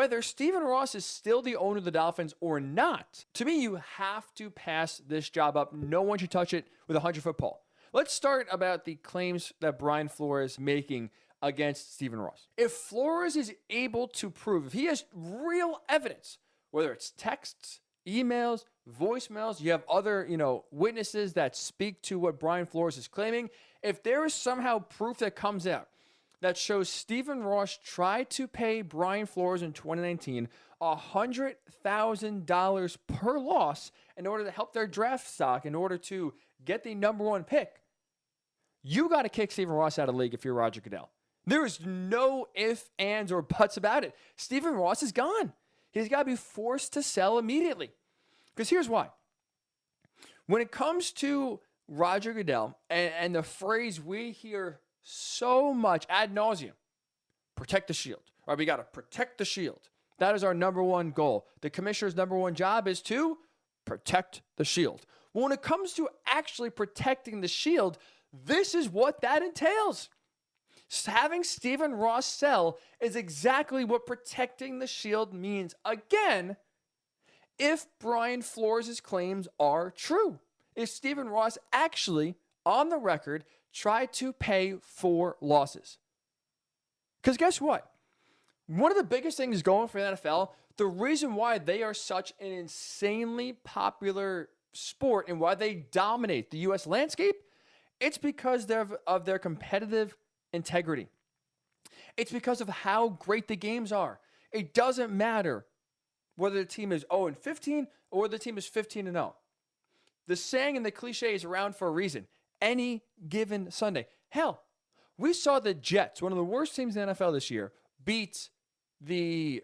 whether Stephen Ross is still the owner of the Dolphins or not, to me, you have to pass this job up. No one should touch it with a 100-foot pole. Let's start about the claims that Brian Flores is making against Stephen Ross. If Flores is able to prove, if he has real evidence, whether it's texts, emails, voicemails, you have other, witnesses that speak to what Brian Flores is claiming, if there is somehow proof that comes out that shows Stephen Ross tried to pay Brian Flores in 2019 $100,000 per loss in order to help their draft stock, in order to get the number one pick, you got to kick Stephen Ross out of the league if you're Roger Goodell. There is no ifs, ands, or buts about it. Stephen Ross is gone. He's got to be forced to sell immediately. Because here's why. When it comes to Roger Goodell and the phrase we hear so much ad nauseum, protect the shield. All right, we got to protect the shield. That is our number one goal. The commissioner's number one job is to protect the shield. Well, when it comes to actually protecting the shield, this is what that entails. Having Stephen Ross sell is exactly what protecting the shield means. Again, if Brian Flores' claims are true, if Stephen Ross actually, on the record, tried to pay for losses. Because guess what? One of the biggest things going for the NFL, the reason why they are such an insanely popular sport and why they dominate the U.S. landscape, it's because of their competitive integrity. It's because of how great the games are. It doesn't matter whether the team is 0-15 or the team is 15-0. The saying and the cliche is around for a reason. Any given Sunday. Hell, we saw the Jets, one of the worst teams in the NFL this year, beat the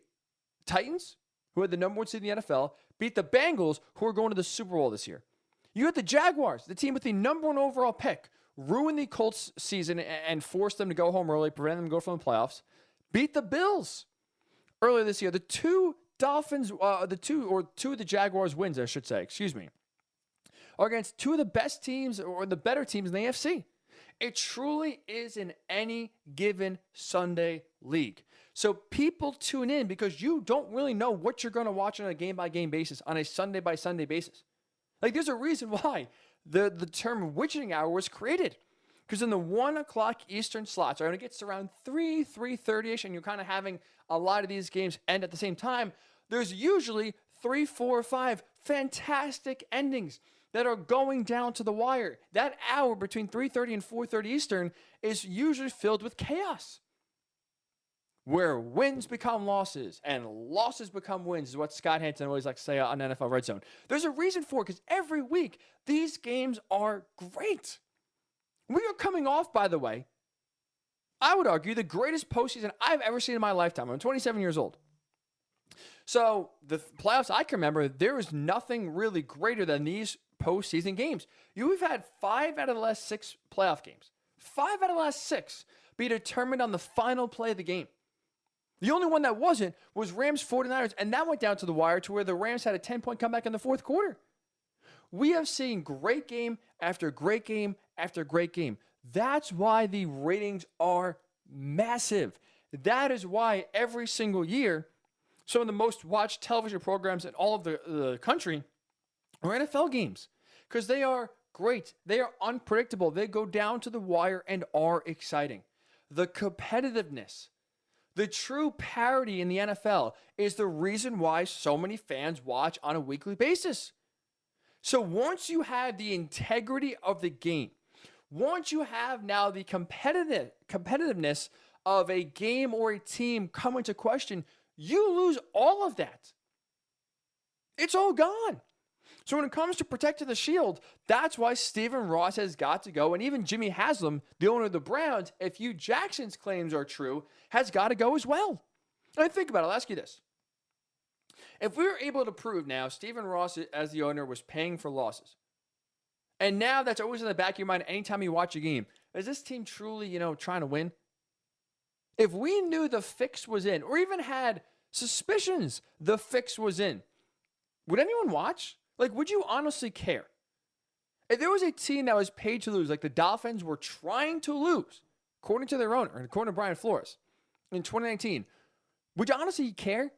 Titans, who had the number one seed in the NFL, beat the Bengals, who are going to the Super Bowl this year. You had the Jaguars, the team with the number one overall pick, ruin the Colts season and force them to go home early, prevent them to go from the playoffs, beat the Bills earlier this year. The two Dolphins, two of the Jaguars wins, I should say, are against two of the best teams or the better teams in the AFC. It truly is an any given Sunday league. So people tune in because you don't really know what you're going to watch on a game-by-game basis, on a Sunday-by-Sunday basis. Like, there's a reason why the term witching hour was created. Because in the 1 o'clock Eastern slots, right, when it gets to around 3:30ish, and you're kind of having a lot of these games end at the same time, there's usually 3, 4, 5 fantastic endings that are going down to the wire. That hour between 3:30 and 4:30 Eastern is usually filled with chaos, where wins become losses and losses become wins, is what Scott Hanson always likes to say on NFL Red Zone. There's a reason for it, because every week these games are great. We are coming off, by the way, I would argue, the greatest postseason I've ever seen in my lifetime. I'm 27 years old. So the playoffs I can remember, there was nothing really greater than these postseason games. We've had 5 out of the last 6 playoff games. 5 out of the last 6 be determined on the final play of the game. The only one that wasn't was Rams 49ers, and that went down to the wire to where the Rams had a 10-point comeback in the fourth quarter. We have seen great game after great game after great game. That's why the ratings are massive. That is why every single year, some of the most watched television programs in all of the country are NFL games, because they are great. They are unpredictable. They go down to the wire and are exciting. The competitiveness, the true parity in the NFL is the reason why so many fans watch on a weekly basis. So once you have the integrity of the game, once you have now the competitiveness of a game or a team come into question, you lose all of that. It's all gone. So when it comes to protecting the shield, that's why Stephen Ross has got to go. And even Jimmy Haslam, the owner of the Browns, if Hugh Jackson's claims are true, has got to go as well. I mean, think about it. I'll ask you this. If we were able to prove now Stephen Ross, as the owner, was paying for losses, and now that's always in the back of your mind anytime you watch a game, is this team truly, trying to win? If we knew the fix was in, or even had suspicions the fix was in, would anyone watch? Like, would you honestly care? If there was a team that was paid to lose, like the Dolphins were trying to lose, according to their owner, and according to Brian Flores, in 2019, would you honestly care?